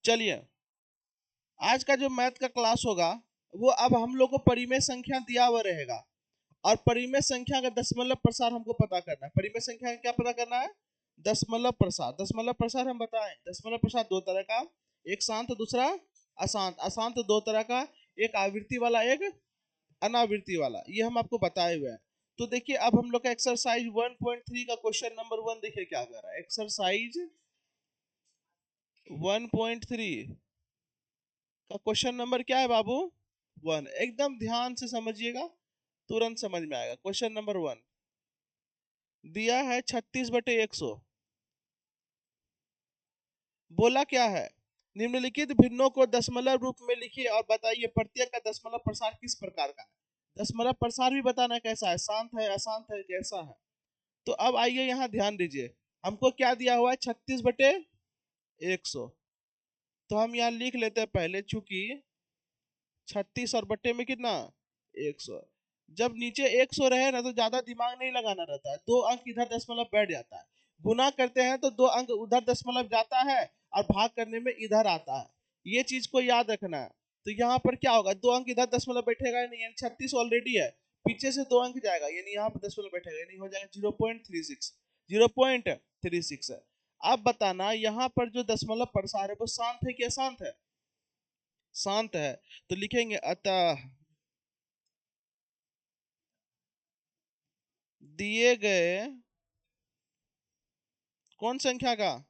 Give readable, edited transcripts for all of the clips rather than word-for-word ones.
चलिए, आज का जो मैथ का क्लास होगा वो अब हम लोग को परिमेय संख्या दिया हुआ रहेगा, और परिमेय संख्या का दशमलव प्रसार हमको पता करना है। परिमेय संख्या का क्या पता करना है? दशमलव प्रसार। दशमलव प्रसार हम बताएं, दशमलव प्रसार दो तरह का, एक शांत दूसरा अशांत। अशांत दो तरह का, एक आवृत्ति वाला एक अनावृत्ति वाला, ये हम आपको बताए हुए हैं। तो देखिए अब हम लोग का एक्सरसाइज 1.3 का क्वेश्चन नंबर 1 देखिए क्या कर रहा है। एक्सरसाइज 1.3 का क्वेश्चन नंबर क्या है बाबू? 1। एकदम ध्यान से समझिएगा, तुरंत समझ में आएगा। क्वेश्चन नंबर 1 दिया है 36/100। बोला क्या है? निम्नलिखित भिन्नों को दशमलव रूप में लिखिए और बताइए प्रत्येक का दशमलव प्रसार किस प्रकार का है। दशमलव प्रसार भी बताना कैसा है, शांत है अशांत है कैसा है। तो अब आइए यहाँ ध्यान दीजिए, हमको क्या दिया हुआ है? 36/100। तो हम यहाँ लिख लेते हैं पहले, चूंकि 36 और बट्टे में कितना? 100। जब नीचे 100 रहे ना तो ज्यादा दिमाग नहीं लगाना रहता है, दो अंक इधर दशमलव बैठ जाता है। गुना करते हैं तो दो अंक उधर दशमलव जाता है और भाग करने में इधर आता है। ये चीज को याद रखना है। तो यहाँ पर क्या होगा? दो अंक इधर दशमलव बैठेगा नहीं, यानी 36 ऑलरेडी है, पीछे से दो अंक जाएगा यानी यहाँ पर दशमलव बैठेगा, यानी हो जाएगा 0.36। 0.36 है। अब बताना यहाँ पर जो दशमलव प्रसार है वो शांत है कि अशांत है? शांत है। तो लिखेंगे अतः दिए गए कौन संख्या का?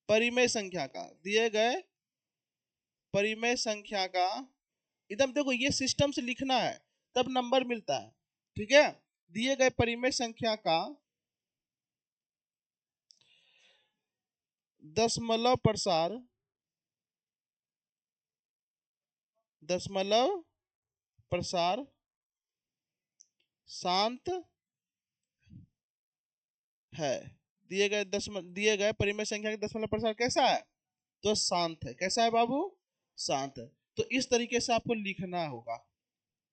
परिमेय संख्या का। दिए गए परिमेय संख्या का, एकदम देखो ये सिस्टम से लिखना है तब नंबर मिलता है, ठीक है। दिए गए परिमेय संख्या का दशमलव प्रसार, दशमलव प्रसार शांत है। दिए गए परिमेय संख्या का दशमलव प्रसार कैसा है? तो शांत है। कैसा है बाबू? शांत है। तो इस तरीके से आपको लिखना होगा,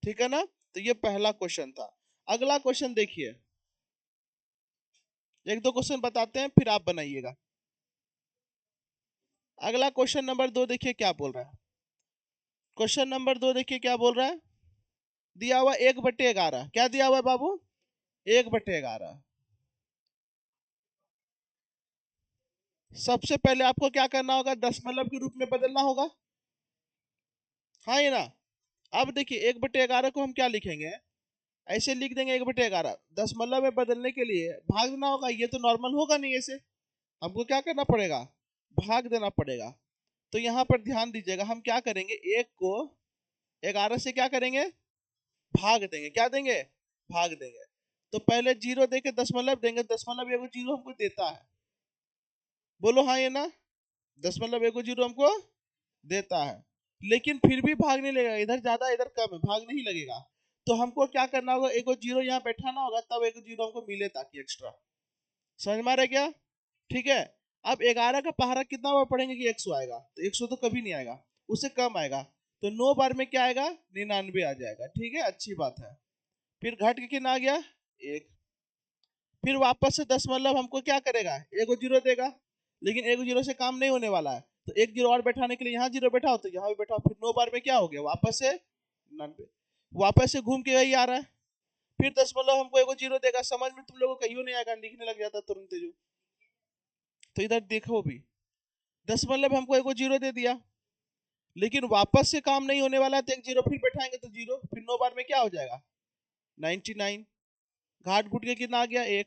ठीक है ना। तो ये पहला क्वेश्चन था। अगला क्वेश्चन देखिए, एक दो क्वेश्चन बताते हैं फिर आप बनाइएगा। अगला क्वेश्चन नंबर 2 देखिए क्या बोल रहा है। क्वेश्चन नंबर 2 देखिए क्या बोल रहा है। दिया हुआ 1/11। क्या दिया हुआ है बाबू? 1/11। सबसे पहले आपको क्या करना होगा? दशमलव के रूप में बदलना होगा, हाँ ये ना। अब देखिए 1/11 को हम क्या लिखेंगे? ऐसे लिख देंगे 1/11। दशमलव में बदलने के लिए भाग देना होगा, ये तो नॉर्मल होगा नहीं, ऐसे हमको क्या करना पड़ेगा? भाग देना पड़ेगा। तो यहाँ पर ध्यान दीजिएगा, हम क्या करेंगे? 1 को 11 से क्या करेंगे? भाग देंगे। क्या देंगे? भाग देंगे। तो पहले जीरो देके दशमलव देंगे, दशमलव एगो जीरो हमको देता है, बोलो हाँ ये ना। दशमलव एगो जीरो हमको देता है, लेकिन फिर भी भाग नहीं लगेगा, इधर ज्यादा इधर कम है, भाग नहीं लगेगा। तो हमको क्या करना होगा? एगो जीरो यहाँ बैठाना होगा, तब एगो जीरो हमको मिले ताकि एक्स्ट्रा। समझ में आ रहा है क्या? ठीक है। अब 11 का पहाड़ा कितना बार पढ़ेंगे कि 100 आएगा? तो 100 तो कभी नहीं आएगा, उससे कम आएगा। तो 9 बार में क्या आएगा? 99 आ जाएगा, ठीक है, अच्छी बात है। फिर घट के कितना आ गया? 1। फिर वापस से दशमलव हमको क्या करेगा? एगो जीरो देगा, लेकिन एगो जीरो से काम नहीं होने वाला है। तो एक जीरो और बैठाने के लिए यहाँ जीरो बैठाओ तो यहाँ भी बैठाओ, फिर 9 बार में क्या हो गया? वापस से 99। वापस से घूम के वही आ रहा है। फिर दशमलव हमको एगो जीरो देगा। समझ में तुम लोगों को कहीं नहीं आएगा, लिखने लग जाता तुरंत जो। तो इधर देखो भी, दशमलव हमको एगो जीरो दे दिया, लेकिन वापस से काम नहीं होने वाला है, तो एक जीरो फिर बैठाएंगे तो जीरो, फिर 9 बार में क्या हो जाएगा? 99। घाट घुट के कितना आ गया? 1।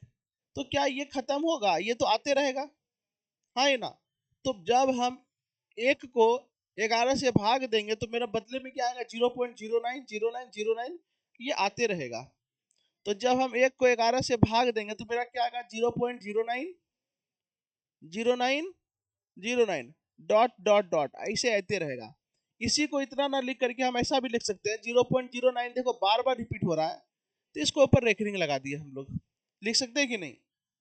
तो क्या ये खत्म होगा? ये तो आते रहेगा, हाँ ये ना। तो जब हम एक को 11 से भाग देंगे तो मेरा बदले में क्या आएगा? 0.090909, ये आते रहेगा। तो जब हम एक को 11 से भाग देंगे तो मेरा क्या आएगा? 0.090909 डॉट डॉट डॉट, ऐसे आते रहेगा। इसी को इतना ना लिख करके हम ऐसा भी लिख सकते हैं 0.09, देखो बार बार रिपीट हो रहा है, तो इसको ऊपर रेखरिंग लगा दिए हम लोग। लिख सकते हैं कि नहीं?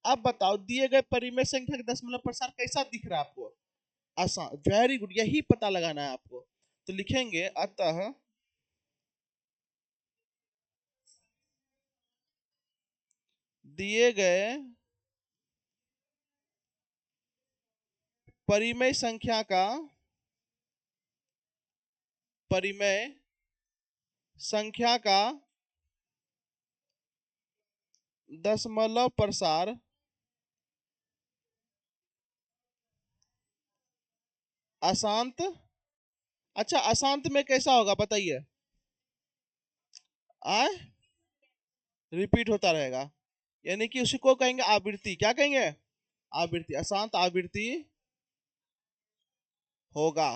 अब बताओ दिए गए परिमेय संख्या का दशमलव प्रसार कैसा दिख रहा है आपको? आसान, वेरी गुड, यही पता लगाना है आपको। तो लिखेंगे अतः दिए गए परिमेय संख्या का परिमेय संख्या का दशमलव प्रसार अशांत। अच्छा, अशांत में कैसा होगा बताइए? आय रिपीट होता रहेगा, यानी कि उसको कहेंगे आवृत्ति। क्या कहेंगे? आवृत्ति। अशांत आवृत्ति होगा।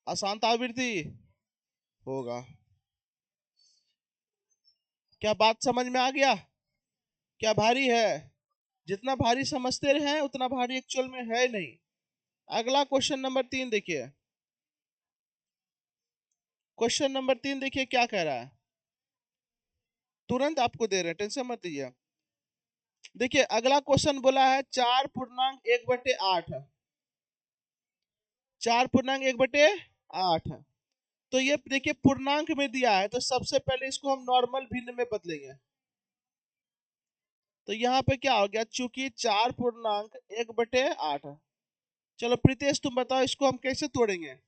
अशांत आवृत्ति होगा। क्या बात समझ में आ गया? क्या भारी है? जितना भारी समझते हैं उतना भारी एक्चुअल में है नहीं। अगला क्वेश्चन नंबर 3 देखिए। क्वेश्चन नंबर 3 देखिए क्या कह रहा है। तुरंत आपको दे रहे हैं, टेंशन मत लीजिए। देखिए अगला क्वेश्चन बोला है 4.1/8। 4.1/8। तो ये देखिए पूर्णांक में दिया है, तो सबसे पहले इसको हम नॉर्मल भिन्न में बदलेंगे। तो यहाँ पे क्या हो गया, चूंकि 4.1/8। चलो प्रीतेश तुम बताओ इसको हम कैसे तोड़ेंगे।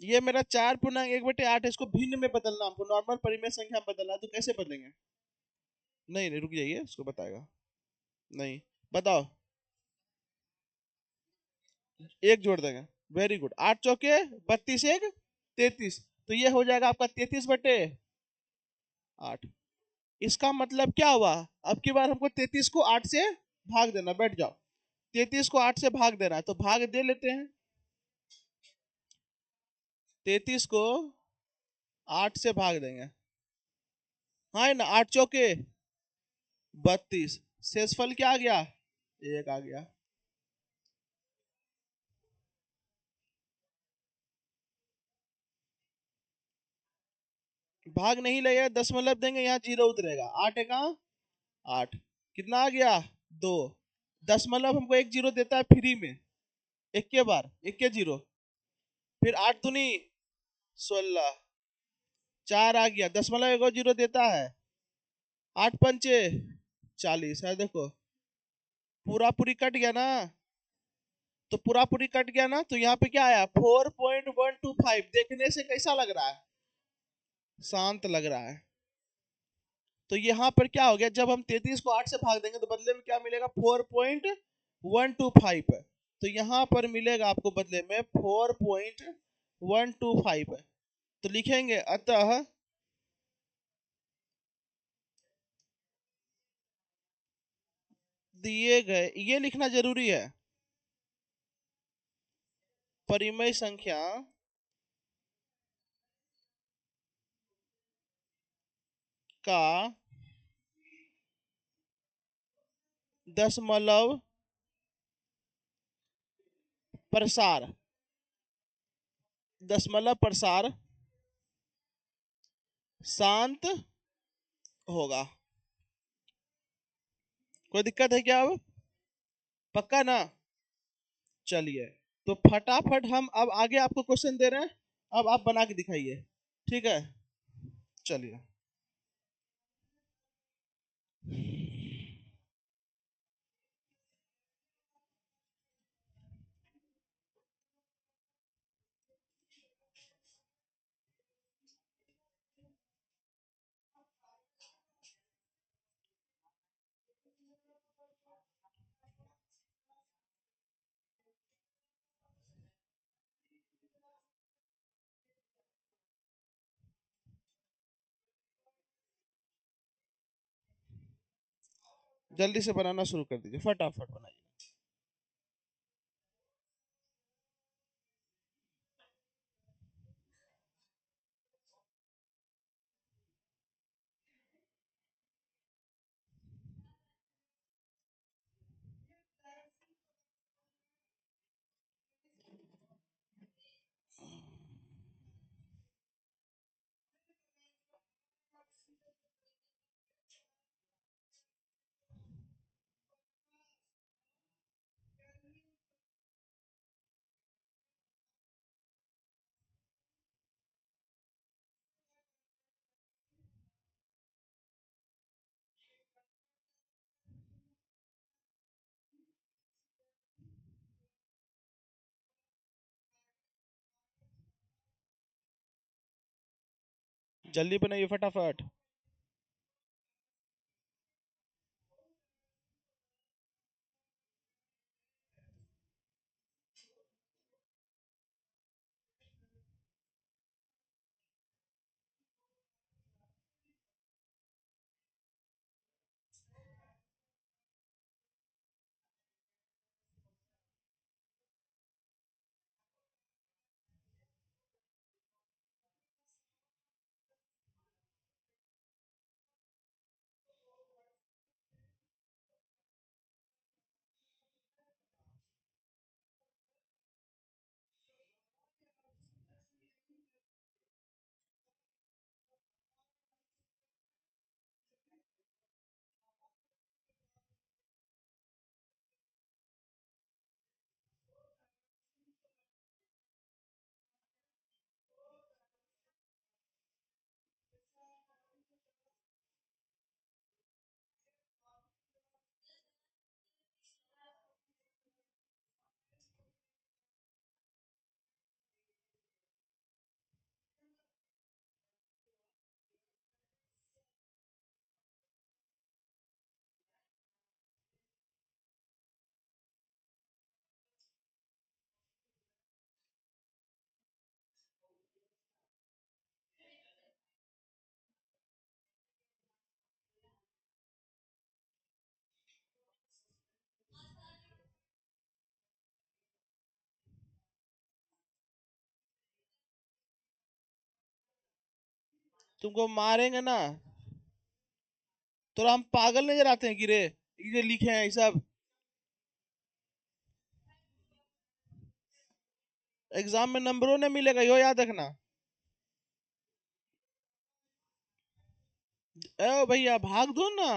ये मेरा 4.1/8, इसको भिन्न में बदलना, हमको नॉर्मल परिमेय संख्या में बदलना है, तो कैसे बदलेंगे? नहीं नहीं रुक जाइए, इसको बताएगा। नहीं, बताओ। एक जोड़ देंगे। Very good. 8 चौके 32, एक 33। तो ये हो जाएगा आपका 33/8। इसका मतलब क्या हुआ, अब की बार हमको 33 को 8 से भाग देना। बैठ जाओ। 33 को 8 से भाग देना है, तो भाग दे लेते हैं। 33 को 8 से भाग देंगे। हाँ है ना, 8 चौके 32। शेषफल क्या आ गया? एक आ गया। भाग नहीं लगेगा, दशमलव देंगे, यहाँ जीरो उतरेगा। 8 एका 8। कितना आ गया? 2। दशमलव हमको एक जीरो देता है फ्री में, एक के बार एक के जीरो। फिर 8 दूनी 16। 4 आ गया, दशमलव एक और जीरो देता है। 8 पंचे 40 है। देखो पूरा पूरी कट गया ना, तो पूरा पूरी कट गया ना, तो यहाँ पे क्या आया 4.125। देखने से कैसा लग रहा है? शांत लग रहा है। तो यहाँ पर क्या हो गया, जब हम 33 को 8 से भाग देंगे तो बदले में क्या मिलेगा? 4.125। तो यहाँ पर मिलेगा आपको बदले में 4.125। तो लिखेंगे अतः दिए गए, ये लिखना जरूरी है, परिमेय संख्या का दशमलव प्रसार, दशमलव प्रसार शांत होगा। कोई दिक्कत है क्या अब? पक्का ना? चलिए, तो फटाफट हम अब आगे आपको क्वेश्चन दे रहे हैं, अब आप बना के दिखाइए। ठीक है, चलिए। जल्दी से बनाना शुरू कर दीजिए, फटाफट बनाइए। जल्दी बनाइए फटाफट। तुमको मारेंगे ना। तो हम पागल नजर आते हैं कि रे ये लिखे हैं ये सब। एग्जाम में नंबरों ने मिलेगा यो याद रखना। ए भैया भाग दो ना।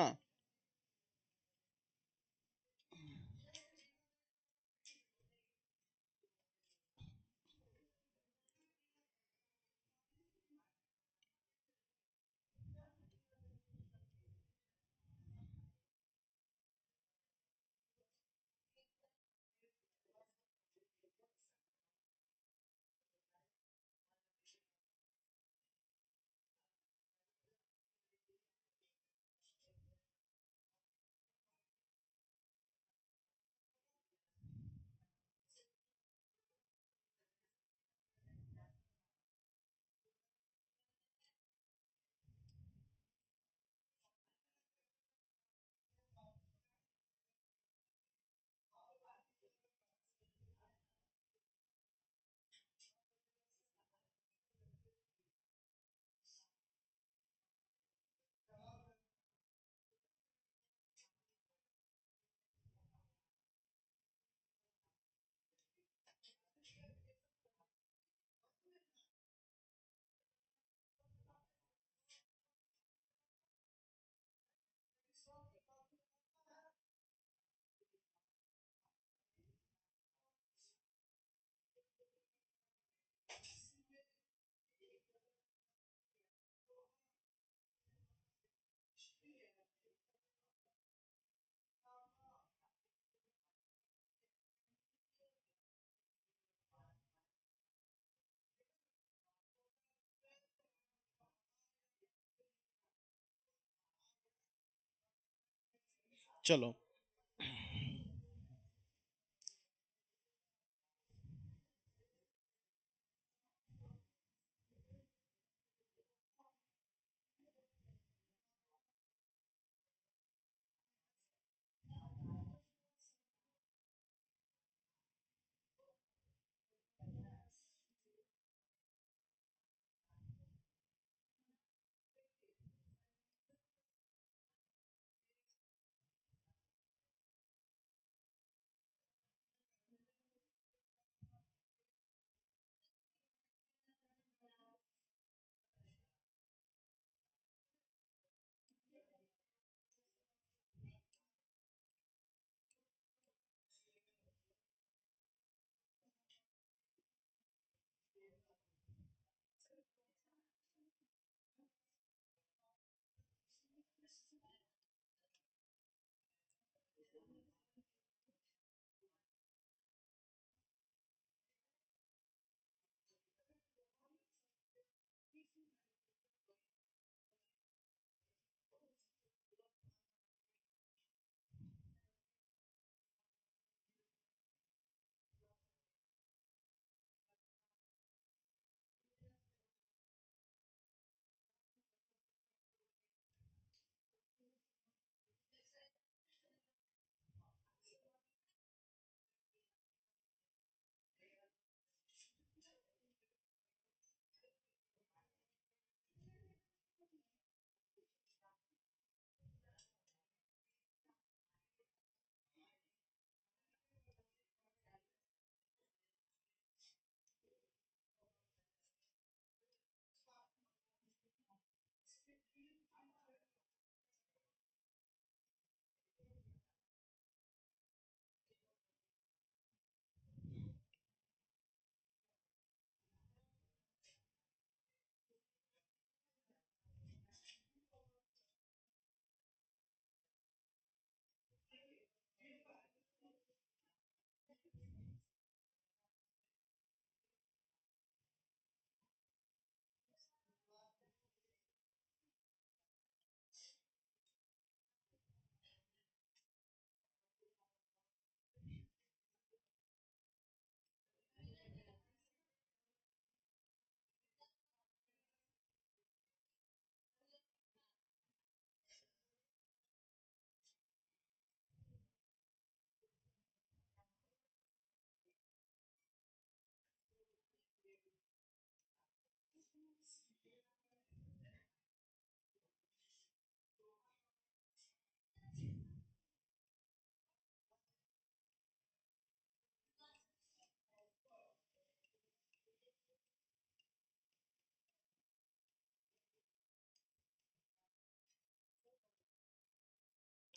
चलो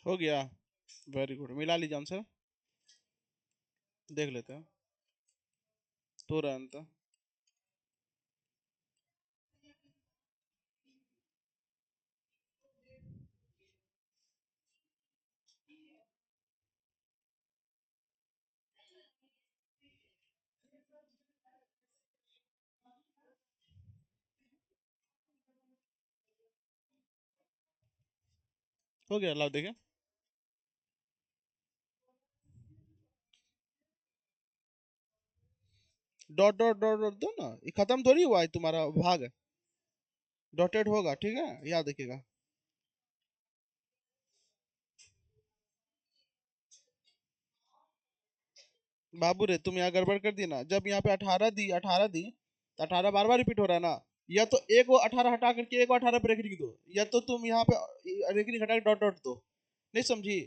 हो गया। वेरी गुड, मिला लीजिए आंसर, देख लेते हैं तुरंत। हो गया, लाओ देखें। डॉट डॉट डॉट डॉट दो ना, ये खत्म थोड़ी हुआ है तुम्हारा भाग, डॉटेड होगा, ठीक है, याद रखिएगा। बाबू रे तुम यहाँ गड़बड़ कर दी ना, जब यहाँ पे 18 दी तो 18 बार बार रिपीट हो रहा है ना, या तो एक वो 18 हटा करके एक वो 18 पे रेकरिंग दो, या तो तुम यहाँ पे रेकरिंग हटा के डॉट डॉट दो। नहीं समझी?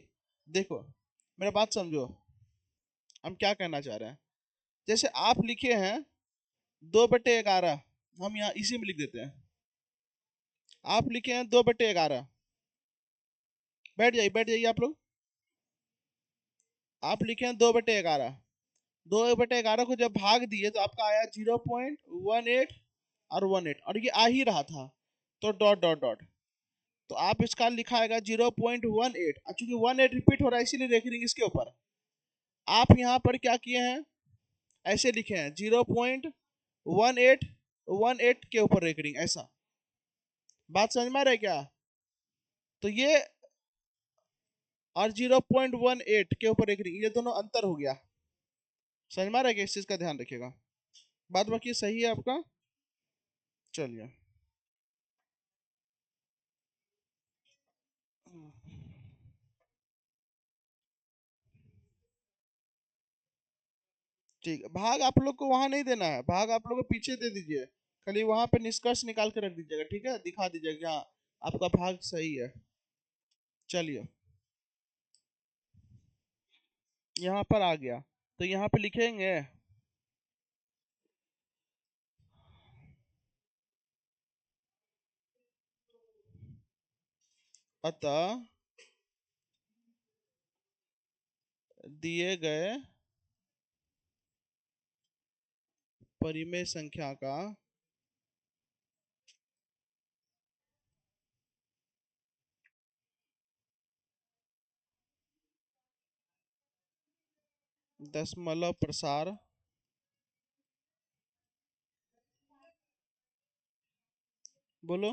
देखो, मेरा बात समझो, हम क्या कहना चाह रहे हैं। जैसे आप लिखे हैं 2/11, हम यहाँ इसी में लिख देते हैं। आप लिखे हैं 2/11, बैठ जाइए आप लोग। आप लिखे हैं 2/11, 2/11 को जब भाग दिए तो आपका आया 0.18 और 18, और ये आ ही रहा था, तो डॉट डॉट डॉट, तो आप इसका लिखा आएगा 0.18, चूंकि 18 रिपीट हो रहा है इसीलिए रेकरिंग इसके ऊपर। आप यहाँ पर क्या किए हैं, ऐसे लिखे हैं 0.1818 के ऊपर रेकरिंग, ऐसा। बात समझ में आ रहा है क्या? तो ये और 0.18 के ऊपर रेकरिंग, ये दोनों अंतर हो गया। समझ में आ रहा है कि इस चीज का ध्यान रखिएगा। बात बाकी सही है आपका। चलिए, ठीक है, भाग आप लोग को वहां नहीं देना है, भाग आप लोग को पीछे दे दीजिए, खाली वहां पे निष्कर्ष निकाल के रख दीजिएगा, ठीक है, दिखा दीजिएगा कि हाँ आपका भाग सही है। चलिए, यहाँ पर आ गया, तो यहाँ पे लिखेंगे अतः दिए गए परिमेय संख्या का दशमलव प्रसार बोलो,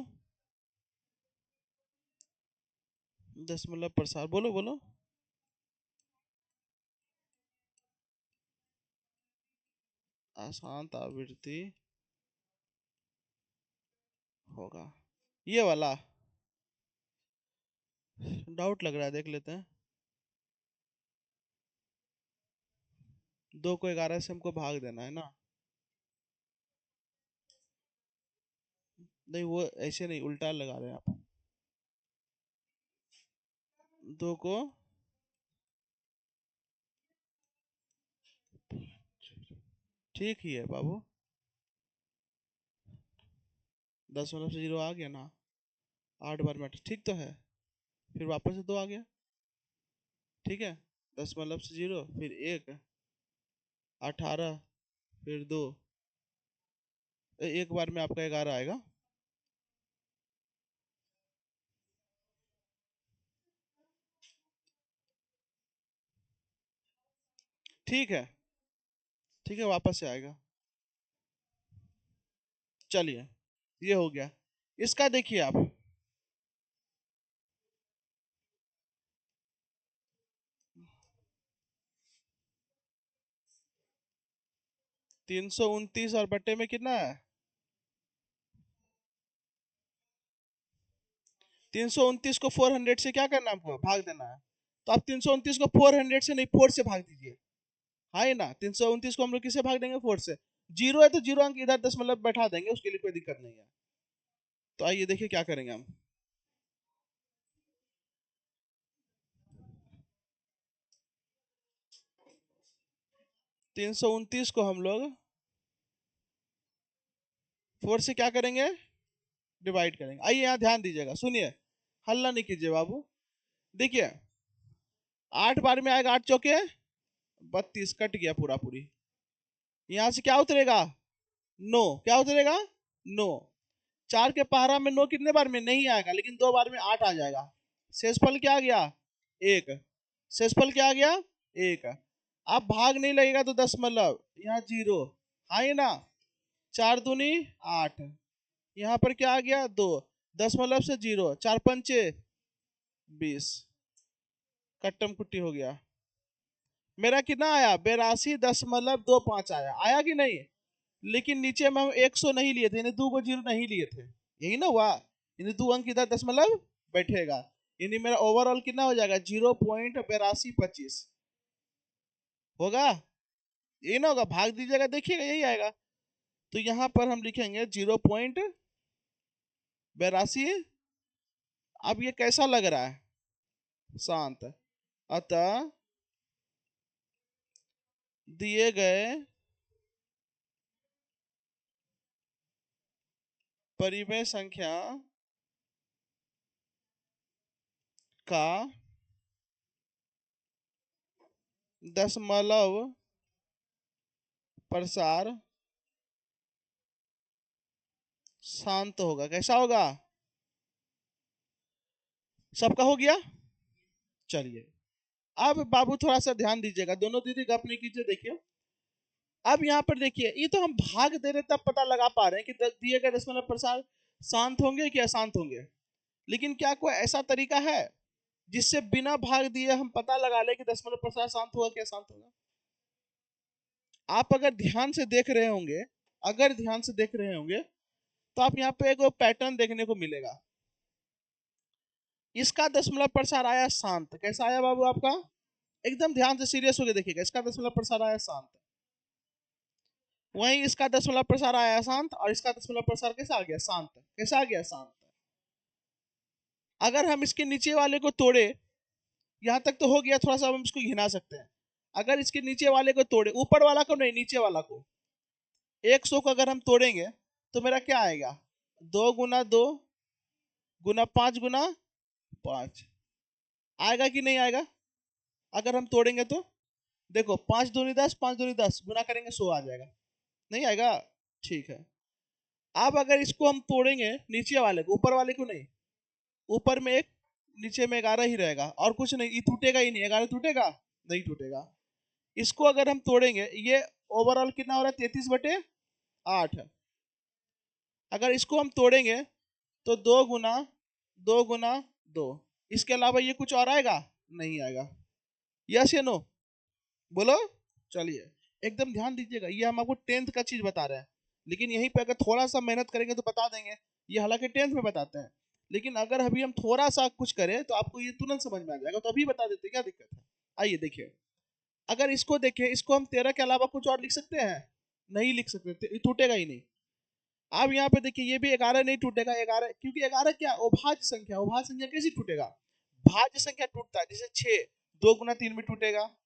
दशमलव प्रसार बोलो बोलो, अशांत आवृत्ति होगा, ये वाला डाउट लग रहा है, देख लेते हैं। 2 को 11 से हमको भाग देना है ना, नहीं वो ऐसे नहीं, उल्टा लगा रहे हैं आप। 2 को ठीक ही है बाबू, 10 से 0 आ गया ना, 8 बार में ठीक तो है, फिर वापस से 2 आ गया, ठीक है, 10 से 0 फिर 1, 18, फिर 2, एक बार में आपका 11 आएगा। ठीक है, ठीक है, वापस से आएगा। चलिए, ये हो गया। इसका देखिए आप, 329 और बट्टे में कितना है, 329 को 400 से क्या करना है आपको, भाग देना है। तो आप 329 को 400 से नहीं, 4 से भाग दीजिए। हाँ ही ना, 329 को हम लोग किससे भाग देंगे, 4 से। जीरो है तो जीरो अंक इधर दशमलव बैठा देंगे, उसके लिए कोई दिक्कत नहीं है। तो आइए देखिए क्या करेंगे हम। 329 को हम लोग 4 से क्या करेंगे, डिवाइड करेंगे। आइए यहाँ ध्यान दीजिएगा, सुनिए, हल्ला नहीं कीजिए बाबू। देखिए, 8 बार में आएगा, 8 चौके 32, कट गया पूरा पूरी। यहां से क्या उतरेगा? 9। क्या उतरेगा? 9। 4 के पहाड़ा में 9 कितने बार में? नहीं आएगा, लेकिन 2 बार में 8 आ जाएगा। शेषफल क्या आ गया? 1। शेषफल क्या आ गया? 1। अब भाग नहीं लगेगा तो दशमलव, यहाँ 0। हाँ ये ना, 4 दूनी 8, यहाँ पर क्या आ गया? 2। दशमलव से 0, 4 पंचे 20, कट्टम कुट्टी हो गया। मेरा कितना आया? 82.25 आया। आया कि नहीं? लेकिन नीचे में हम 100 नहीं लिए थे, यानी 2 को 0 नहीं लिए थे, यही ना हुआ। यानी 2 अंक इधर दशमलव बैठेगा, यानी मेरा ओवरऑल कितना हो जाएगा? 0.8225 होगा। यही ना होगा, भाग दीजिएगा देखिएगा यही आएगा। तो यहां पर हम लिखेंगे 0.82। अब ये कैसा लग रहा है? शांत। अतः दिए गए परिमेय संख्या का दशमलव प्रसार शांत होगा। कैसा होगा? सबका हो गया। चलिए, अब बाबू थोड़ा सा ध्यान दीजिएगा, दोनों दीदी गप नहीं कीजिए। देखिए, अब यहाँ पर देखिए, ये तो हम भाग दे रहे तब पता लगा पा रहे हैं कि दिए गए दशमलव प्रसार शांत होंगे कि अशांत होंगे। लेकिन क्या कोई ऐसा तरीका है जिससे बिना भाग दिए हम पता लगा ले कि दशमलव प्रसार शांत होगा कि अशांत होगा? आप अगर ध्यान से देख रहे होंगे, अगर ध्यान से देख रहे होंगे, तो आप यहाँ पे एक पैटर्न देखने को मिलेगा। इसका दशमलव प्रसार आया शांत। कैसा आया बाबू आपका? एकदम ध्यान से सीरियस होकर देखिएगा। इसका दशमलव प्रसार आया शांत, वहीं इसका दशमलव प्रसार आया शांत, और इसका दशमलव प्रसार कैसा आ गया? शांत। कैसा आ गया? शांत। अगर हम इसके नीचे वाले को तोड़े, यहां तक तो हो गया, थोड़ा सा हम इसको घिना सकते हैं। अगर इसके नीचे वाले को तोड़े, ऊपर वाला को नहीं, नीचे वाला को, 100 को अगर हम तोड़ेंगे तो मेरा क्या आएगा? 2 गुना 2 गुना 5 गुना 5 आएगा कि नहीं आएगा? अगर हम तोड़ेंगे तो देखो, 5 दूनी 10, 5 दूनी 10, गुना करेंगे 100 आ जाएगा। नहीं आएगा? ठीक है। अब अगर इसको हम तोड़ेंगे, नीचे वाले को, ऊपर वाले को नहीं, ऊपर में 1, नीचे में 11 ही रहेगा, और कुछ नहीं, ये टूटेगा ही नहीं। 11 टूटेगा? नहीं टूटेगा। इसको अगर हम तोड़ेंगे, ये ओवरऑल कितना हो रहा है? 33/8। अगर इसको हम तोड़ेंगे तो 2 गुना 2 गुना 2, इसके अलावा ये कुछ और आएगा? नहीं आएगा। यस या नो? बोलो। चलिए, एकदम ध्यान दीजिएगा, ये हम आपको 10th का चीज बता रहे हैं, लेकिन यहीं पे अगर थोड़ा सा मेहनत करेंगे तो बता देंगे। ये हालांकि 10th में बताते हैं, लेकिन अगर अभी हम थोड़ा सा कुछ करें तो आपको ये तुरंत समझ में आ जाएगा। तो अभी बता देते, क्या दिक्कत है? आइए देखिए, अगर इसको देखें, इसको हम 13 के अलावा कुछ और लिख सकते हैं? नहीं लिख सकते, टूटेगा ही नहीं। अब यहाँ पे देखिए, ये भी 11 नहीं टूटेगा। 11 क्योंकि 11 क्या? अभाज्य संख्या। अभाज्य संख्या कैसे टूटेगा? भाज्य संख्या टूटता है, जैसे 6 2 गुना 3 में टूटेगा।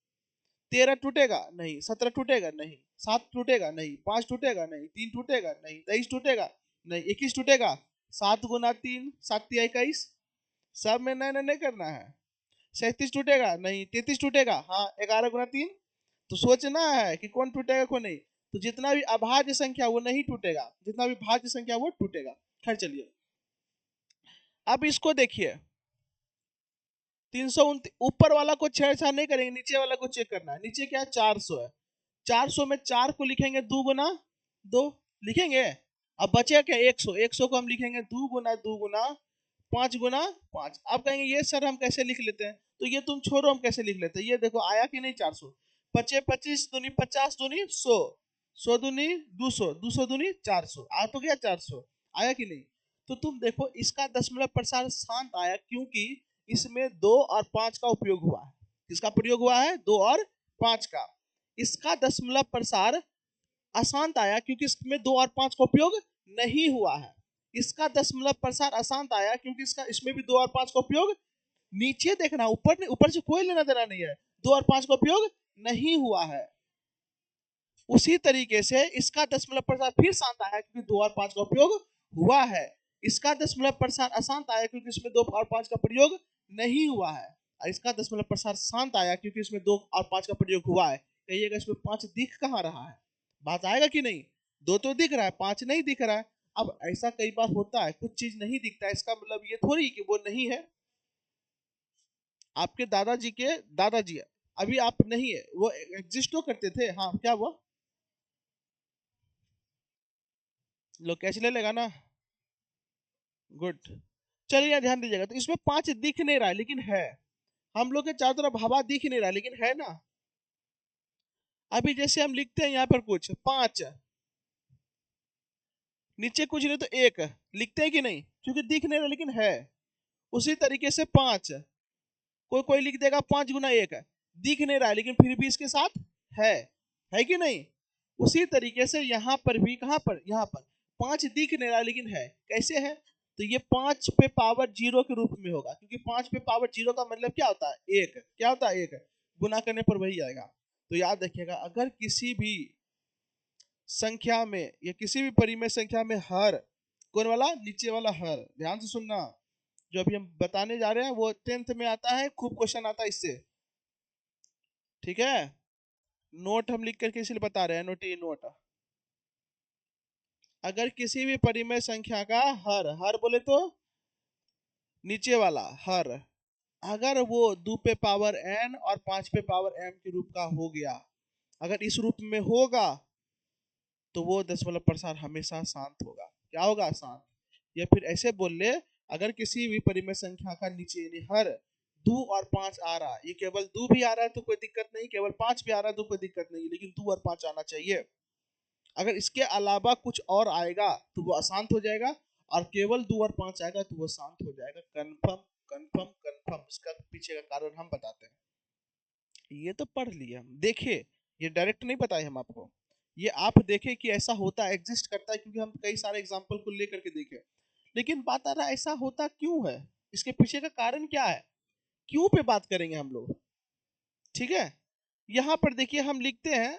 13 टूटेगा? नहीं। 17 टूटेगा? नहीं। 7 टूटेगा? नहीं। 5 टूटेगा? नहीं। 3 टूटेगा? नहीं। 23 टूटेगा? नहीं। 21 टूटेगा? 7 गुना 3 7 या 21, सब में नहीं नहीं करना है। 37 टूटेगा? नहीं। 33 टूटेगा? हाँ। 11 गुना 3, तो सोचना है कि कौन टूटेगा कौन नहीं। तो जितना भी अभाज्य संख्या वो नहीं टूटेगा, जितना भी भाज्य संख्या वो टूटेगा। खैर चलिए, अब इसको देखिए, 329, ऊपर वाला को छेड़छाड़ नहीं करेंगे, नीचे वाला को चेक करना है। नीचे क्या है? 400 है। 400 में 4 को लिखेंगे 2 गुना 2, लिखेंगे। अब बचेगा क्या? 100। 100 को हम लिखेंगे 2 गुना 2 गुना 5 गुना 5। अब कहेंगे ये सर हम कैसे लिख लेते हैं? तो ये तुम छोड़ो, हम कैसे लिख लेते हैं, ये देखो आया कि नहीं? 400 पचे 25 दूनी 50 दूनी 100, 100 दूनी 200, 200 दूनी 400, आ तो गया 400। आया कि नहीं? तो तुम देखो, इसका दशमलव प्रसार शांत आया क्योंकि इसमें 2 और 5 का उपयोग हुआ है। किसका प्रयोग हुआ है? 2 और 5 का। इसका दशमलव प्रसार अशांत आया क्योंकि इसमें 2 और 5 का उपयोग नहीं हुआ है। इसका दशमलव प्रसार अशांत आया क्योंकि इसमें भी 2 और 5 का उपयोग, नीचे देखना, ऊपर ऊपर से कोई लेना देना नहीं है, 2 और 5 का उपयोग नहीं हुआ है। उसी तरीके से इसका दशमलव प्रसार फिर शांत आया क्योंकि 2 और 5 का उपयोग हुआ है। इसका दशमलव प्रसार अशांत आया क्योंकि इसमें 2 और 5 का प्रयोग नहीं हुआ है। और इसका दशमलव प्रसार शांत आया क्योंकि इसमें 2 और 5 का प्रयोग हुआ है। कहिएगा इसमें 5 दिख कहाँ रहा है? बात आएगा कि नहीं? 2 तो दिख रहा है, 5 नहीं दिख रहा है। अब ऐसा कई बार होता है, कुछ चीज नहीं दिखता है, इसका मतलब ये थोड़ी कि वो नहीं है। आपके दादाजी के दादाजी अभी आप नहीं है, वो एग्जिस्ट तो करते थे। हाँ, क्या हुआ? लोग कैसे ले लेगा ना। गुड। चलिए ध्यान दीजिएगा, तो इसमें 5 दिख नहीं रहा है लेकिन है। हम लोग के चारों तरफ हवा दिख नहीं रहा है लेकिन है ना। अभी जैसे हम लिखते हैं यहाँ पर कुछ 5, नीचे कुछ नहीं तो 1 लिखते हैं कि नहीं, क्योंकि दिख नहीं रहा लेकिन है। उसी तरीके से 5, कोई कोई लिख देगा 5 गुना 1, दिख नहीं रहा है लेकिन फिर भी इसके साथ है कि नहीं? उसी तरीके से यहाँ पर भी, कहाँ पर, यहाँ पर 5 दिख नहीं रहा लेकिन है। कैसे है? तो ये 5 पे पावर 0 के रूप में होगा, क्योंकि 5 पे पावर 0 का मतलब क्या होता है? 1। क्या होता है? 1। गुना करने पर वही आएगा। तो याद रखिएगा, अगर किसी भी संख्या में या किसी भी परिमेय संख्या में हर, कौन वाला? नीचे वाला हर, ध्यान से सुनना। जो अभी हम बताने जा रहे हैं वो 10th में आता है, खूब क्वेश्चन आता है इससे। ठीक है, नोट हम लिख करके इसलिए बता रहे हैं, नोट। अगर किसी भी परिमेय संख्या का हर, हर बोले तो नीचे वाला हर, अगर वो 2 पे पावर n और 5 पे पावर m के रूप का हो गया, अगर इस रूप में होगा, तो वो दशमलव प्रसार हमेशा शांत होगा। क्या होगा? शांत। या फिर ऐसे बोल ले, अगर किसी भी परिमेय संख्या का नीचे यानी हर 2 और 5 आ रहा है, ये केवल 2 भी आ रहा है तो कोई दिक्कत नहीं, केवल 5 भी आ रहा है तो कोई दिक्कत नहीं, लेकिन 2 और 5 आना चाहिए। अगर इसके अलावा कुछ और आएगा तो वो अशांत हो जाएगा, और केवल 2 और 5 आएगा तो वो शांत हो जाएगा। Confirm confirm confirm. इसका पीछे का कारण हम बताते हैं। ये तो पढ़ लिया, देखे, ये डायरेक्ट नहीं बताए हम आपको, ये आप देखे कि ऐसा होता है, एग्जिस्ट करता है, क्योंकि हम कई सारे एग्जाम्पल को लेकर के देखे। लेकिन बात आ रहा है ऐसा होता क्यों है, इसके पीछे का कारण क्या है, क्यों पे बात करेंगे हम लोग। ठीक है, यहां पर देखिए हम लिखते हैं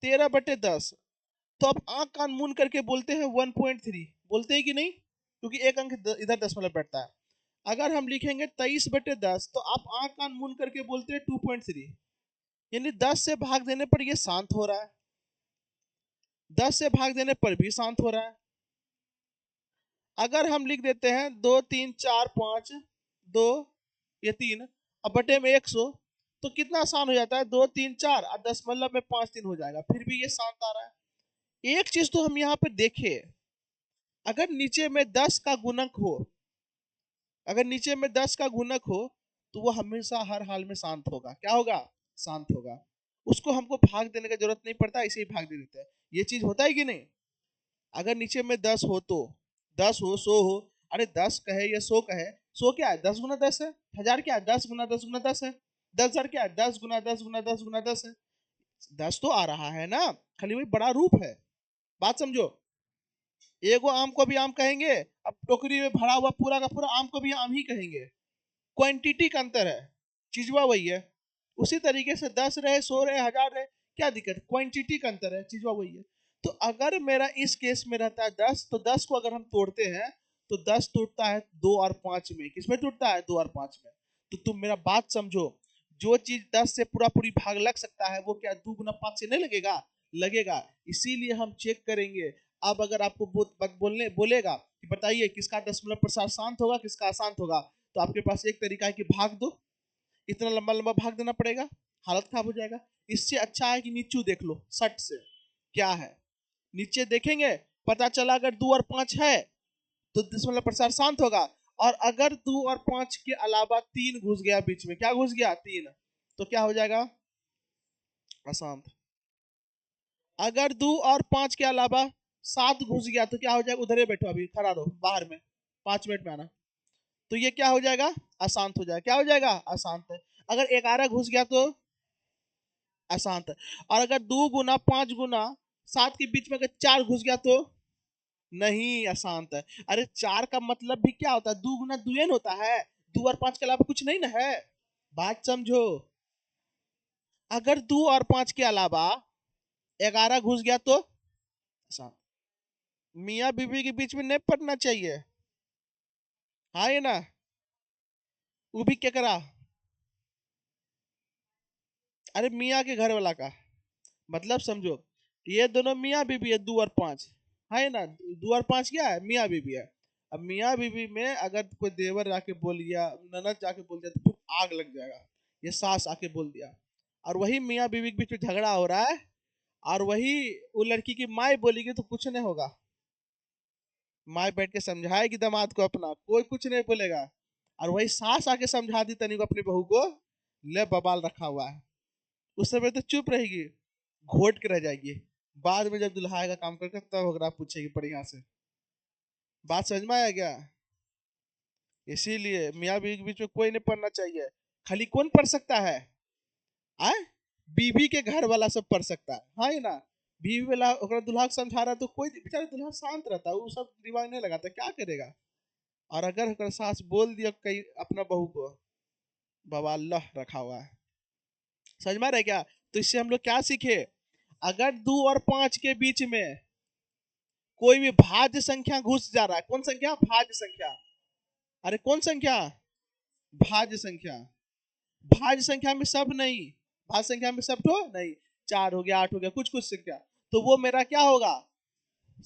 13/10, तो अब आंख कान मूंद करके बोलते हैं 1.3, बोलते हैं कि नहीं, क्योंकि एक अंक इधर दशमलव बैठता है। अगर हम लिखेंगे 23/10, तो आप आंख कान मूंद करके बोलते हैं 2.3, यानी 10 से भाग देने पर ये शांत हो रहा है, 10 से भाग देने पर भी शांत हो रहा है। अगर हम लिख देते हैं 2 3 4 5, 2 ये 3, अब बटे में 100, तो कितना आसान हो जाता है? 2 3 4 और दशमलव में 5 3 हो जाएगा, फिर भी ये शांत आ रहा है। एक चीज तो हम यहाँ पे देखे, अगर नीचे में 10 का गुणक हो, अगर नीचे में 10 का गुणक हो, तो वो हमेशा हर हाल में शांत होगा। क्या होगा? शांत होगा। उसको हमको भाग देने की जरूरत नहीं पड़ता, इसे ही भाग दे देते हैं। ये चीज होता है कि नहीं? अगर नीचे में 10 हो तो 10 हो, 100 हो, अरे 10 कहे या 100 कहे, 100 क्या है? 10 गुना 10 है। 1000 क्या है? 10 गुना 10 गुना 10 है। 10,000 क्या है? 10 गुना 10 गुना 10 गुना 10 है। 10 तो आ रहा है ना, खाली वही बड़ा रूप है। बात समझो। एगो आम को भी आम कहेंगे, अब टोकरी में भरा हुआ पूरा का पूरा आम को भी आम ही कहेंगे। क्वांटिटी का अंतर है, चीजवा वही है। उसी तरीके से 10 रहे, 100 रहे, 1000 रहे, क्या दिक्कत? क्वांटिटी का अंतर है, चीजवा वही है। तो अगर मेरा इस केस में रहता है 10, तो 10 को अगर हम तोड़ते हैं, तो 10 टूटता है 2 और 5 में। किसमें टूटता है? 2 और 5 में। तो तुम मेरा बात समझो, जो चीज 10 से पूरा पूरी भाग लग सकता है, वो क्या 2 गुना 5 से नहीं लगेगा? लगेगा। इसीलिए हम चेक करेंगे। अब अगर आपको बोलने बोलेगा कि बताइए किसका दशमलव प्रसार शांत होगा, किसका अशांत होगा, तो आपके पास एक तरीका है कि भाग दो, इतना लंबा लंबा भाग देना पड़ेगा, हालत खराब हो जाएगा। इससे अच्छा है कि नीचू देख लो सट से क्या है। नीचे देखेंगे, पता चला अगर 2 और 5 है तो दशमलव प्रसार शांत होगा, और अगर 2 और 5 के अलावा 3 घुस गया बीच में, क्या घुस गया? 3, तो क्या हो जाएगा? अशांत। अगर 2 और 5 के अलावा 7 घुस गया तो क्या हो जाएगा? उधर ही बैठो, अभी खड़ा रहो बाहर में, 5 मिनट में आना। तो ये क्या हो जाएगा? अशांत हो जाएगा। क्या हो जाएगा? अशांत है। अगर 11 घुस गया तो अशांत है। और अगर 2 गुना 5 गुना 7 के बीच में अगर 4 घुस गया तो नहीं, अशांत है। अरे 4 का मतलब भी क्या होता है? 2 गुना 2 होता है, 2 और 5 के अलावा कुछ नहीं ना है। बात समझो। अगर 2 और 5 के अलावा 11 घुस गया तो अशांत। मियाँ बीवी के बीच में नहीं पड़ना चाहिए, हाँ ये ना। वो भी क्या करा? अरे मियाँ के घर वाला का। मतलब समझो, ये दोनों मियाँ बीबी है, 2 और 5 है ना। 2 और 5 क्या है? मियाँ बीबी है। अब मियाँ बीबी में अगर कोई देवर जाके बोल दिया, ननद जाके बोल दिया, तो फिर आग लग जाएगा। ये सास आके बोल दिया, और वही मियाँ बीवी के बीच में झगड़ा हो रहा है, और वही वो लड़की की माँ बोलेगी तो कुछ नहीं होगा। माँ बैठ के समझाएगी दामाद को अपना, कोई कुछ नहीं बोलेगा। और वही सास आके समझा दी तनी को अपनी बहू को, ले बबाल रखा हुआ है, उस समय तो चुप रहेगी, घोट के रह जाएगी। बाद में जब दुल्हा आएगा काम करके, तब होगा पूछेगी बढ़िया से। बात समझ में आया क्या? इसीलिए मियाँ बीवी के बीच में कोई नहीं पढ़ना चाहिए। खाली कौन पढ़ सकता है? आए, बीबी के घर वाला सब पढ़ सकता है, हाँ ही ना। बीवी वाला ओकरा दुल्हा के समझा रहा है, तो कोई बेचारा दुल्हा शांत रहता है, वो सब दिमाग नहीं लगाता, क्या करेगा। और अगर ओकर सास बोल दिया कहीं अपना बहू को, बाबा अल्लाह रखा हुआ है। समझ में आ रहा है क्या? तो इससे हम लोग क्या सीखे? अगर 2 और 5 के बीच में कोई भी भाज्य संख्या घुस जा रहा है, कौन संख्या? भाज्य संख्या। अरे कौन संख्या? भाज्य संख्या। भाज्य संख्या में सब नहीं, भाज्य संख्या में सब तो नहीं, 4 हो गया, 8 हो गया, कुछ कुछ संख्या, तो वो मेरा क्या होगा?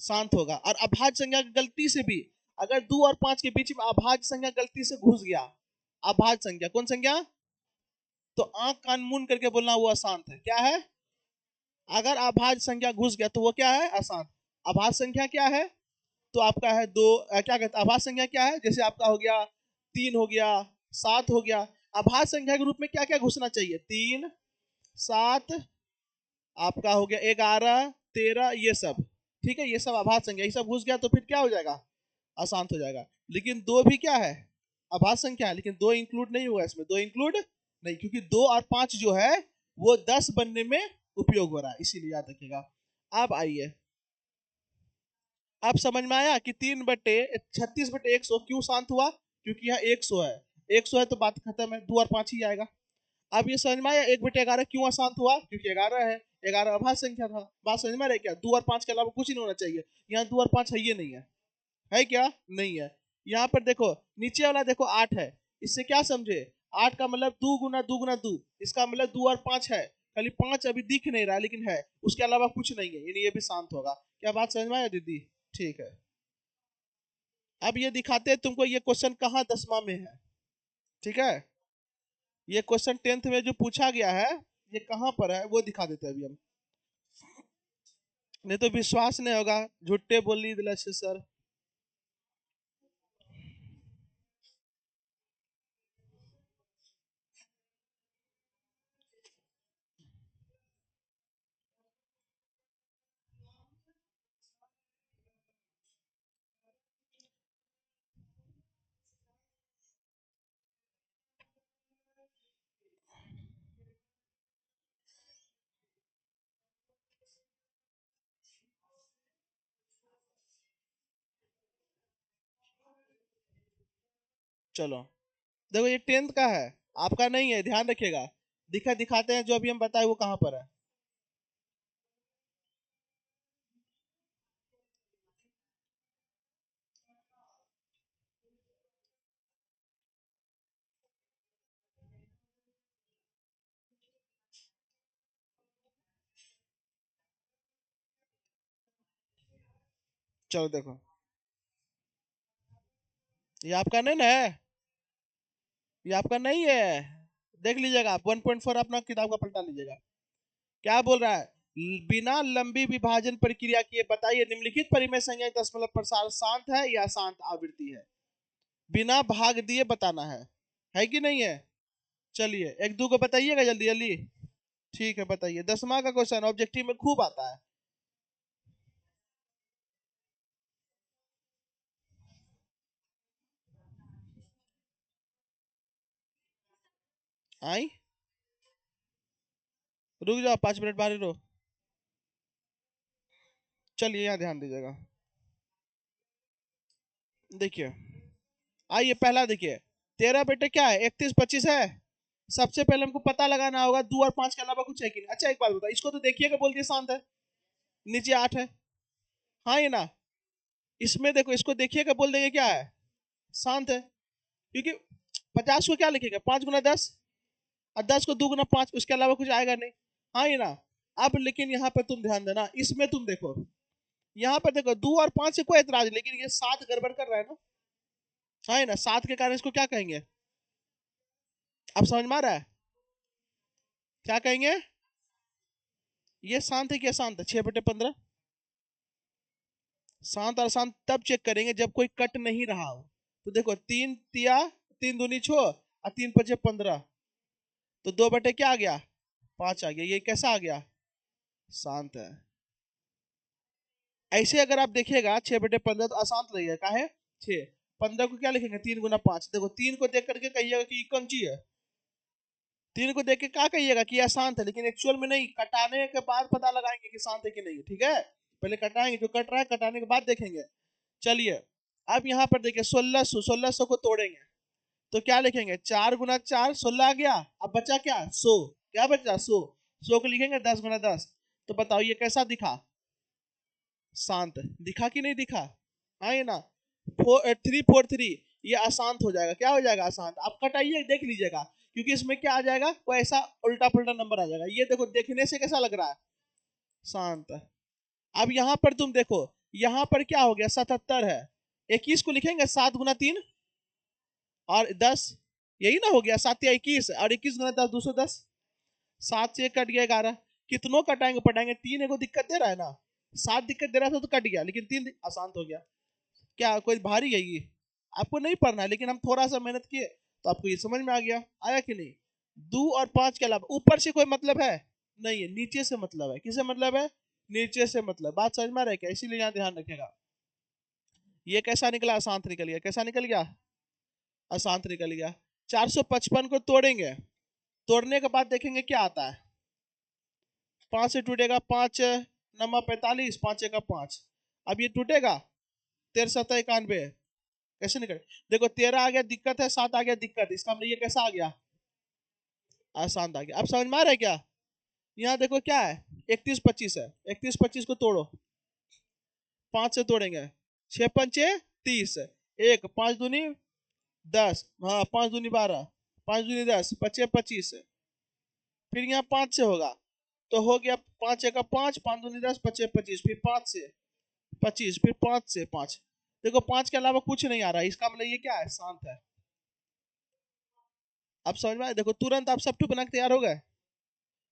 शांत होगा। और अभाज्य संख्या गलती से भी, अगर 2 और 5 के बीच में अभाज्य संख्या गलती से घुस गया, अभाज्य संख्या, कौन संख्या? तो आंख कान मूंद करके बोलना वो अशांत है। क्या है? अगर अभाज्य संख्या घुस गया तो वो क्या है? अशांत। अभाज्य संख्या क्या है? तो आपका है दो, क्या कहते हैं, आभास संख्या क्या है? जैसे आपका हो गया 3, हो गया 7, हो गया। आभास संख्या के रूप में क्या क्या घुसना चाहिए? 3, 7, आपका हो गया 11, 13, ये सब। ठीक है, ये सब आभास संख्या, ये सब घुस गया तो फिर क्या हो जाएगा? अशांत हो जाएगा। लेकिन दो भी क्या है? आभास संख्या है, लेकिन दो इंक्लूड नहीं हुआ इसमें, दो इंक्लूड नहीं, क्योंकि 2 और 5 जो है वो 10 बनने में उपयोग हो रहा है, इसीलिए याद रखिएगा। अब आइए, अब समझ में आया कि 3/36/100 क्यों शांत हुआ? क्योंकि यहाँ 100 है, 100 है तो बात खत्म है, 2 और 5 ही आएगा। अब ये समझ में आया 1/11 क्यों अशांत हुआ? क्योंकि 11 है, 11 अभाज्य संख्या था। बात समझ में आ रही है क्या? 2 और 5 के अलावा कुछ नहीं होना चाहिए। यहाँ 2 और 5 है, ये नहीं है क्या? नहीं है। यहाँ पर देखो, नीचे वाला देखो 8 है, इससे क्या समझे? 8 का मतलब 2 गुना 2 गुना 2, इसका मतलब 2 और 5 है। खाली 5 अभी दिख नहीं रहा लेकिन है, उसके अलावा कुछ नहीं है, यानी ये भी शांत होगा। क्या बात समझ में आया दीदी? ठीक है। अब ये दिखाते हैं तुमको, ये क्वेश्चन कहाँ 10वां में है। ठीक है, ये क्वेश्चन 10th में जो पूछा गया है, ये कहाँ पर है वो दिखा देते हैं अभी हम। नहीं तो विश्वास नहीं होगा, झूठे बोली दिला सर। चलो, देखो ये 10th का है, आपका नहीं है, ध्यान रखिएगा। दिखाते हैं जो अभी हम बताए वो कहाँ पर है। चलो देखो, ये आपका नहीं ना है, ये आपका नहीं है। देख लीजिएगा आप, 1.4 अपना किताब का पलटा लीजिएगा। क्या बोल रहा है? बिना लंबी विभाजन प्रक्रिया किए बताइए निम्नलिखित परिमेय संख्या दशमलव प्रसार शांत है या शांत आवृत्ति है। बिना भाग दिए बताना है कि नहीं है? चलिए एक दो को बताइएगा जल्दी जल्दी। ठीक है, बताइए। 10वां का क्वेश्चन ऑब्जेक्टिव में खूब आता है। आई, रुक जाओ, 5 मिनट बाहर ही रहो। चलिए यहाँ ध्यान दीजिएगा, देखिए। आइए पहला देखिए, 13 क्या है? 31 25 है। सबसे पहले हमको पता लगाना होगा 2 और 5 के अलावा कुछ है कि नहीं। अच्छा एक बात बताओ, इसको तो देखिएगा, बोल दिए शांत है, नीचे 8 है, हाँ ये ना। इसमें देखो, इसको देखिएगा, बोल देंगे क्या है? शांत है। क्योंकि 50 को क्या लिखेंगे 5 गुना 10, और 10 को 2 गुना 5, उसके अलावा कुछ आएगा नहीं। हाँ ही ना। अब लेकिन यहाँ पे तुम ध्यान देना, इसमें तुम देखो, यहाँ पे देखो 2 और 5 से कोई एतराज नहीं, लेकिन ये 7 गड़बड़ कर रहा है ना। हाँ ही ना, 7 के कारण इसको क्या कहेंगे, अब समझ में आ रहा है क्या कहेंगे? ये शांत है क्या शांत है? 6/15 शांत और अशांत तब चेक करेंगे जब कोई कट नहीं रहा हो। तो देखो 3 तिया 3 दूनी 6 और 3 5 15, तो 2 बटे क्या आ गया 5 आ गया, ये कैसा आ गया शांत है। ऐसे अगर आप देखिएगा 6/15 तो अशांत लगेगा, का है 6, 15 को क्या लिखेंगे 3 गुना 5, देखो 3 को देख करके कहिएगा कि कौन ची है, 3 को देख के क्या कहिएगा कि अशांत है, लेकिन एक्चुअल में नहीं, कटाने के बाद पता लगाएंगे कि शांत है कि नहीं, ठीक है। पहले कटाएंगे, जो कट रहा है कटाने के बाद देखेंगे। चलिए अब यहाँ पर देखिए 1600 को तोड़ेंगे, तो क्या लिखेंगे 4 गुना 4 16 आ गया, अब बचा क्या 100, क्या बचा 100, 100 को लिखेंगे 10 गुना 10, तो बताओ ये कैसा दिखा, शांत दिखा कि नहीं दिखा? हाँ ये ना, 343 ये अशांत हो जाएगा, क्या हो जाएगा अशांत। आप कटाइए देख लीजिएगा, क्योंकि इसमें क्या आ जाएगा, कोई ऐसा उल्टा पुल्टा नंबर आ जाएगा। ये देखो देखने से कैसा लग रहा है शांत। अब यहाँ पर तुम देखो, यहाँ पर क्या हो गया 77 है, 21 को लिखेंगे 7 गुना 3 और 10, यही ना हो गया 7 या 21, और 21 गुना 10 210, 7 से कट गया 11, कितनों कटाएंगे पटाएंगे, 3 एगो दिक्कत दे रहा है ना, 7 दिक्कत दे रहा था तो कट गया, लेकिन 3 अशांत हो गया। क्या कोई भारी है ये, आपको नहीं पढ़ना है, लेकिन हम थोड़ा सा मेहनत किए तो आपको ये समझ में आ गया, आया कि नहीं। 2 और 5 के अलावा ऊपर से कोई मतलब है नहीं है, नीचे से मतलब है, किसे मतलब है, नीचे से मतलब, बात समझ में आ रहा है क्या, इसीलिए यहाँ ध्यान रखेगा। ये कैसा निकला अशांत निकल गया, कैसा निकल गया अशांत निकल गया। 455 को तोड़ेंगे, तोड़ने के बाद देखेंगे क्या आता है, 5 से टूटेगा 5 नमा 45, 5 का 5, अब ये टूटेगा 13 7 91, कैसे निकले, देखो 13 आ गया दिक्कत है, 7 आ गया दिक्कत, इसका मतलब ये कैसा आ गया आसान आ गया। अब समझ में आ रहा है क्या, यहाँ देखो क्या है 31 25 है, 31 25 को तोड़ो, 5 से तोड़ेंगे, 6 पंचे 30, एक 5 दूनी 10, हाँ 5 दूनी 12, 5 दूनी 10, 25 25, फिर यहाँ 5 से होगा, तो हो गया 5 का 5, 5 दूनी 10, 25 25, फिर 5 से 25, फिर 5 से 5, देखो 5 के अलावा कुछ नहीं आ रहा है, इसका मतलब ये क्या है शांत है। अब समझ में आया, देखो तुरंत आप सब बना के तैयार हो गए,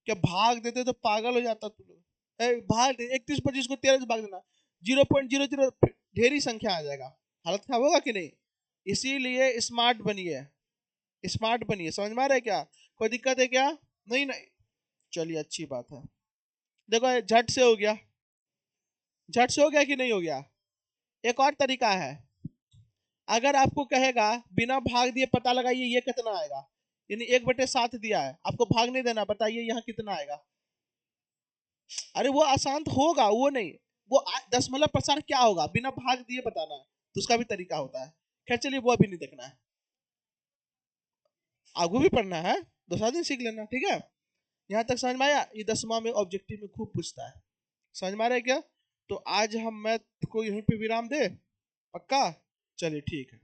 क्या भाग देते तो पागल हो जाता तू लोग, भाग दे 31 25 को 13 से भाग देना, 0.00 ढेरी संख्या आ जाएगा, हालत खराब होगा कि नहीं। इसीलिए स्मार्ट बनिए, स्मार्ट बनिए, समझ में आ रहा है क्या, कोई दिक्कत है क्या, नहीं नहीं, चलिए अच्छी बात है। देखो झट से हो गया, झट से हो गया कि नहीं हो गया। एक और तरीका है, अगर आपको कहेगा बिना भाग दिए पता लगाइए ये कितना आएगा, यानी 1/7 दिया है, आपको भाग नहीं देना, बताइए यहाँ कितना आएगा। अरे वो अशांत होगा, वो नहीं, वो दशमलव प्रसार क्या होगा बिना भाग दिए बताना है, तो उसका भी तरीका होता है। खैर चलिए वो अभी नहीं देखना है, आगू भी पढ़ना है, दूसरा दिन सीख लेना, ठीक है। यहाँ तक समझ में आया, ये 10वां में ऑब्जेक्टिव में खूब पूछता है, समझ में आ रहा है क्या। तो आज हम मैथ को यहीं पे विराम दे, पक्का, चलिए ठीक है।